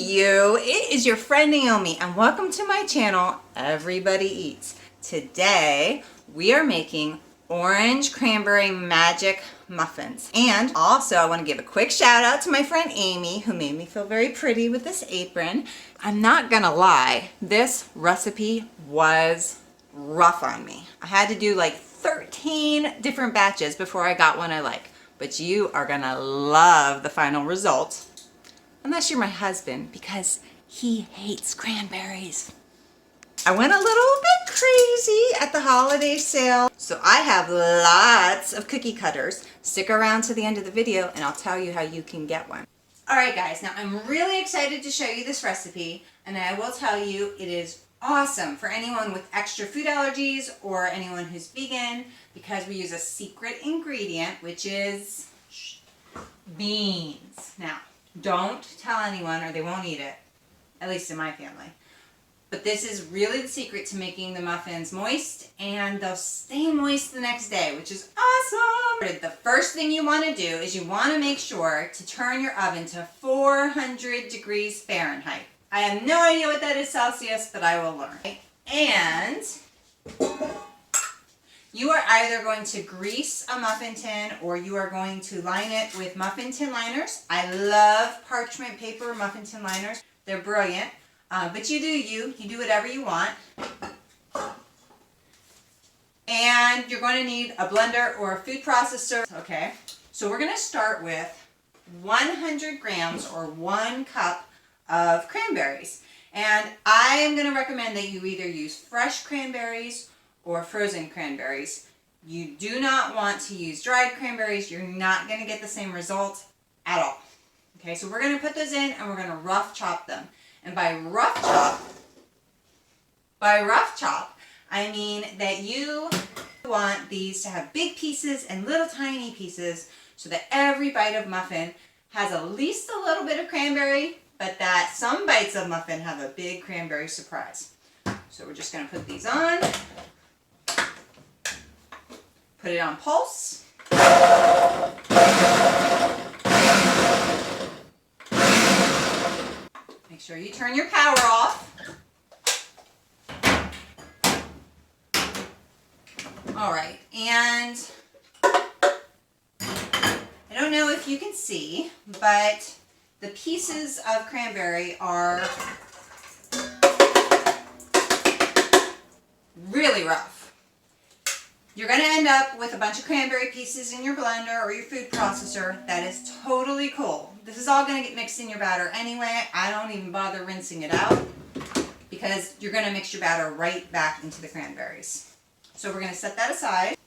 you, it is your friend Naomi and welcome to my channel, Everybody Eats. Today we are making orange cranberry magic muffins. And also I want to give a quick shout out to my friend Amy who made me feel very pretty with this apron. I'm not gonna lie, this recipe was rough on me. I had to do like 13 different batches before I got one I like. But you are gonna love the final result. Unless you're my husband, because he hates cranberries. I went a little bit crazy at the holiday sale, so I have lots of cookie cutters. Stick around to the end of the video and I'll tell you how you can get one. Alright guys, now I'm really excited to show you this recipe, and I will tell you it is awesome for anyone with extra food allergies or anyone who's vegan, because we use a secret ingredient, which is beans. Now, don't tell anyone or they won't eat it, at least in my family. But this is really the secret to making the muffins moist, and they'll stay moist the next day, which is awesome. The first thing you want to do is you want to make sure to turn your oven to 400 degrees Fahrenheit. I have no idea what that is Celsius, but I will learn. And you are either going to grease a muffin tin or you are going to line it with muffin tin liners. I love parchment paper muffin tin liners. They're brilliant. But you do whatever you want. And you're going to need a blender or a food processor. Okay, so we're going to start with 100 grams or 1 cup of cranberries. And I am going to recommend that you either use fresh cranberries or frozen cranberries. You do not want to use dried cranberries. You're not going to get the same result at all. Okay, so we're going to put those in and we're going to rough chop them. And by rough chop, I mean that you want these to have big pieces and little tiny pieces so that every bite of muffin has at least a little bit of cranberry, but that some bites of muffin have a big cranberry surprise. So we're just going to put these on. Put it on pulse. Make sure you turn your power off. All right, and I don't know if you can see, but the pieces of cranberry are really rough. You're going to end up with a bunch of cranberry pieces in your blender or your food processor. That is totally cool. This is all going to get mixed in your batter anyway. I don't even bother rinsing it out because you're going to mix your batter right back into the cranberries. So we're going to set that aside.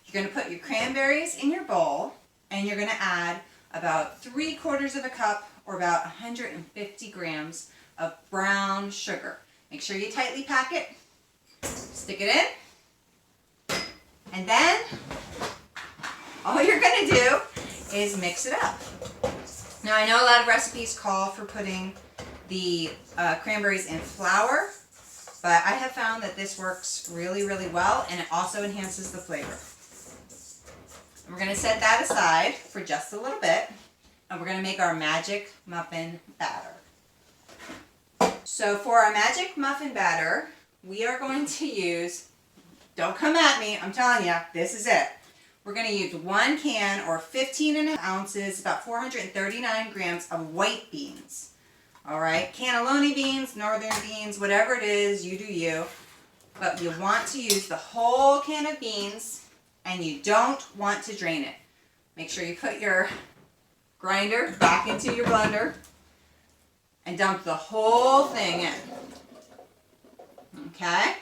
You're going to put your cranberries in your bowl and you're going to add about 3/4 of a cup or about 150 grams of brown sugar. Make sure you tightly pack it. Stick it in. And then all you're going to do is mix it up. Now I know a lot of recipes call for putting the cranberries in flour, but I have found that this works really, really well, and it also enhances the flavor. And we're going to set that aside for just a little bit, and we're going to make our magic muffin batter. So for our magic muffin batter, we are going to use, don't come at me, I'm telling you, this is it. We're going to use 1 can or 15.5 ounces, about 439 grams of white beans. All right, cannelloni beans, northern beans, whatever it is, you do you. But you want to use the whole can of beans, and you don't want to drain it. Make sure you put your grinder back into your blender and dump the whole thing in. Okay?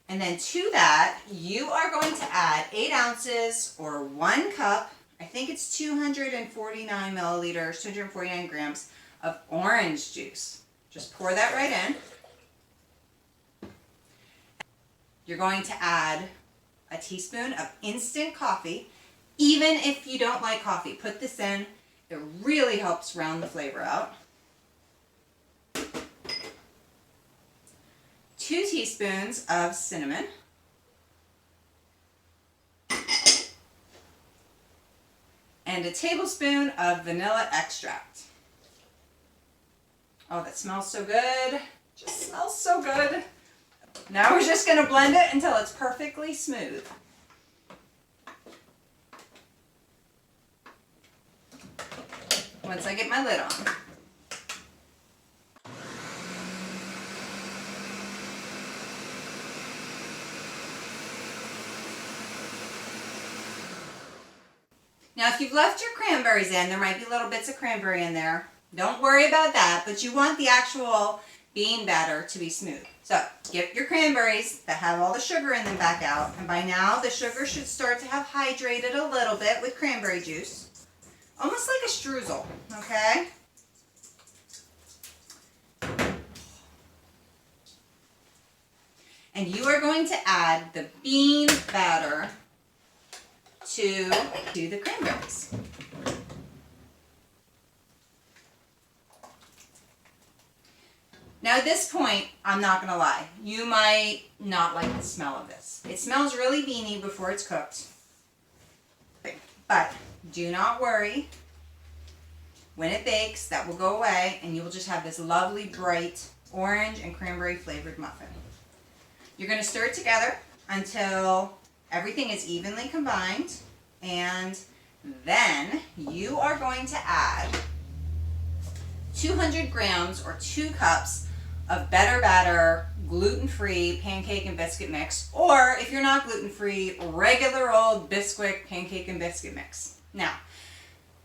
And then to that, you are going to add 8 ounces or 1 cup, I think it's 249 milliliters, 249 grams of orange juice. Just pour that right in. You're going to add a teaspoon of instant coffee. Even if you don't like coffee, put this in. It really helps round the flavor out. 2 teaspoons of cinnamon. And a tablespoon of vanilla extract. Oh, that smells so good. Just smells so good. Now we're just gonna blend it until it's perfectly smooth. Once I get my lid on. Now, if you've left your cranberries in, there might be little bits of cranberry in there. Don't worry about that, but you want the actual bean batter to be smooth. So, get your cranberries that have all the sugar in them back out, and by now the sugar should start to have hydrated a little bit with cranberry juice. Almost like a streusel, okay? And you are going to add the bean batter to the cranberries. Now at this point, I'm not going to lie, you might not like the smell of this. It smells really beany before it's cooked. But do not worry. When it bakes, that will go away and you will just have this lovely bright orange and cranberry flavored muffin. You're going to stir it together until everything is evenly combined, and then you are going to add 200 grams or 2 cups of Better Batter gluten-free pancake and biscuit mix, or if you're not gluten-free, regular old Bisquick pancake and biscuit mix. Now,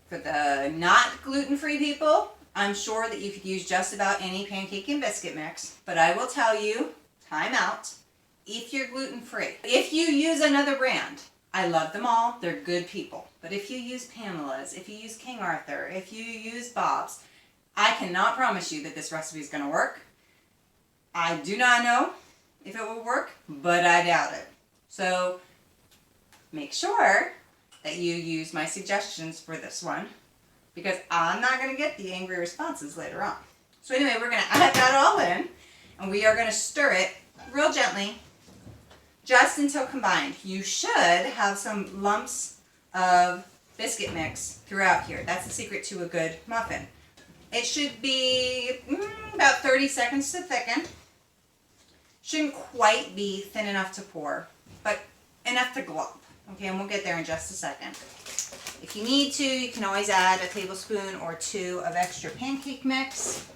for the not gluten-free people, I'm sure that you could use just about any pancake and biscuit mix, but I will tell you, time out, if you're gluten-free. If you use another brand, I love them all, they're good people. But if you use Pamela's, if you use King Arthur, if you use Bob's, I cannot promise you that this recipe is going to work. I do not know if it will work, but I doubt it. So make sure that you use my suggestions for this one, because I'm not going to get the angry responses later on. So anyway, we're going to add that all in, and we are going to stir it real gently just until combined. You should have some lumps of biscuit mix throughout here. That's the secret to a good muffin. It should be about 30 seconds to thicken. Shouldn't quite be thin enough to pour, but enough to glop. Okay, and we'll get there in just a second. If you need to, you can always add a tablespoon or 2 of extra pancake mix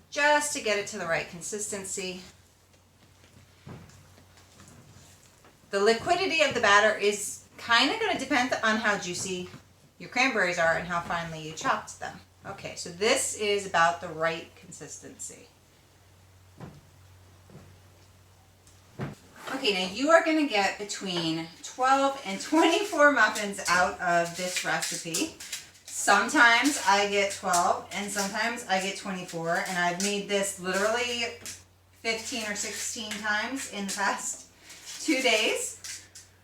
just to get it to the right consistency. The liquidity of the batter is kind of going to depend on how juicy your cranberries are and how finely you chopped them. Okay, so this is about the right consistency. Okay, now you are going to get between 12 and 24 muffins out of this recipe. Sometimes I get 12 and sometimes I get 24, and I've made this literally 15 or 16 times in the past 2 days.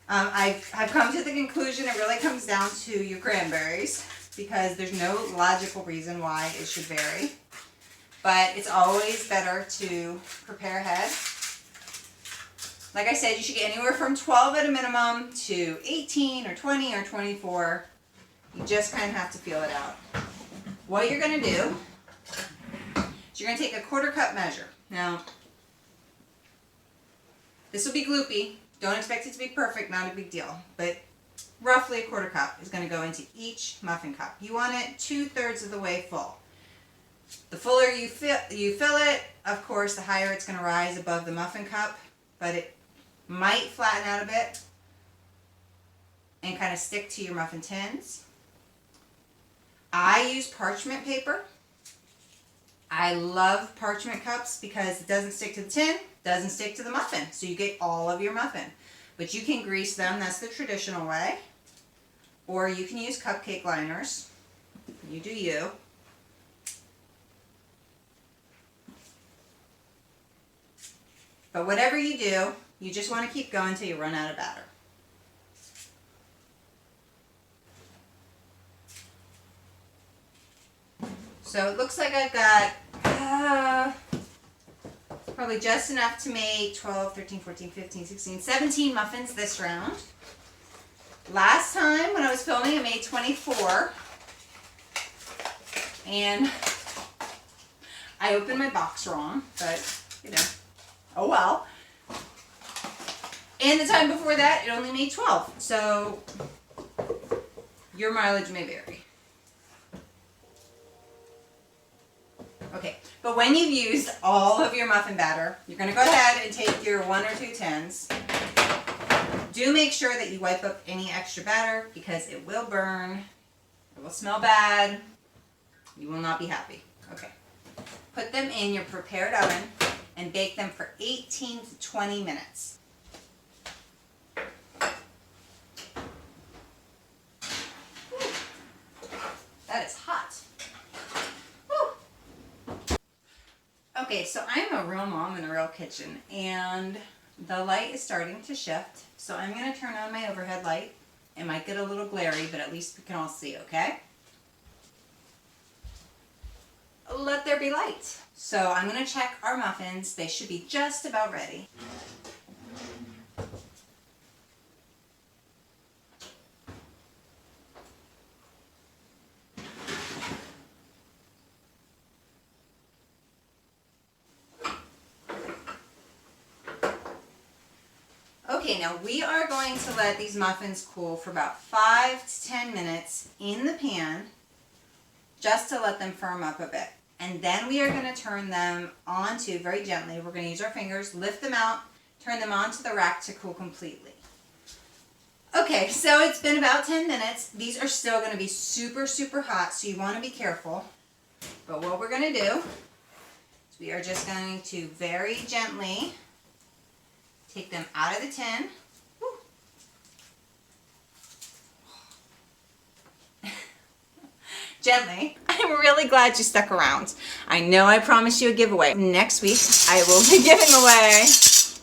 I've come to the conclusion it really comes down to your cranberries, because there's no logical reason why it should vary. But it's always better to prepare ahead. Like I said, you should get anywhere from 12 at a minimum to 18 or 20 or 24. You just kind of have to feel it out. What you're going to do is you're going to take a 1/4 cup measure. Now, this will be gloopy. Don't expect it to be perfect, not a big deal. But roughly a 1/4 cup is going to go into each muffin cup. You want it 2/3 of the way full. The fuller you fill it, of course, the higher it's going to rise above the muffin cup, but it might flatten out a bit and kind of stick to your muffin tins. I use parchment paper. I love parchment cups because it doesn't stick to the tin, doesn't stick to the muffin, so you get all of your muffin. But you can grease them, that's the traditional way. Or you can use cupcake liners. You do you. But whatever you do, you just want to keep going until you run out of batter. So it looks like I've got probably just enough to make 12, 13, 14, 15, 16, 17 muffins this round. Last time when I was filming I made 24. And I opened my box wrong, but you know, oh well. And the time before that, it only made 12. So your mileage may vary. Okay, but when you've used all of your muffin batter, you're going to go ahead and take your 1 or 2 tins. Do make sure that you wipe up any extra batter because it will burn, it will smell bad, you will not be happy. Okay, put them in your prepared oven and bake them for 18 to 20 minutes. That is hot. Woo. Okay, so I'm a real mom in a real kitchen, and the light is starting to shift. So I'm going to turn on my overhead light. It might get a little glary, but at least we can all see, okay? Let there be light. So I'm going to check our muffins. They should be just about ready. Okay, now we are going to let these muffins cool for about 5 to 10 minutes in the pan, just to let them firm up a bit. And then we are going to turn them onto, very gently, we're going to use our fingers, lift them out, turn them onto the rack to cool completely. Okay, so it's been about 10 minutes. These are still going to be super, super hot, so you want to be careful. But what we're going to do is we are just going to very gently take them out of the tin. Gently. I'm really glad you stuck around. I know I promised you a giveaway. Next week, I will be giving away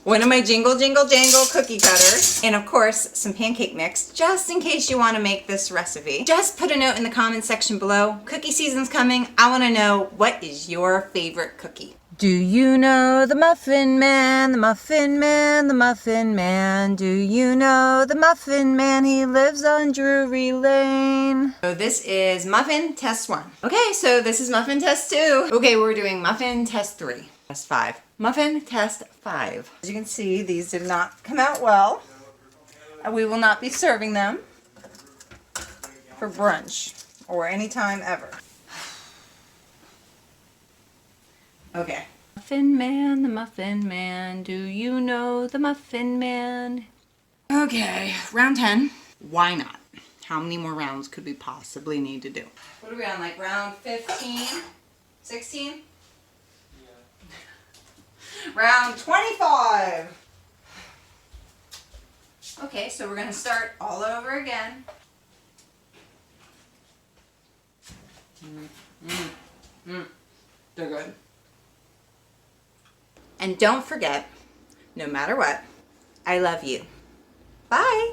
one of my Jingle Jingle Jangle cookie cutters, and of course, some pancake mix, just in case you want to make this recipe. Just put a note in the comment section below. Cookie season's coming. I want to know, what is your favorite cookie? Do you know the Muffin Man, the Muffin Man, the Muffin Man? Do you know the Muffin Man? He lives on Drury Lane. So this is Muffin Test 1. Okay, so this is Muffin Test 2. Okay, we're doing Muffin Test 3. Test 5. Muffin Test 5. As you can see, these did not come out well. We will not be serving them for brunch or any time ever. Okay. Muffin Man, the Muffin Man. Do you know the Muffin Man? Okay, round 10. Why not? How many more rounds could we possibly need to do? What are we on, like round 15? 16? Yeah. Round 25. Okay, so we're going to start all over again. They're good. And don't forget, no matter what, I love you. Bye.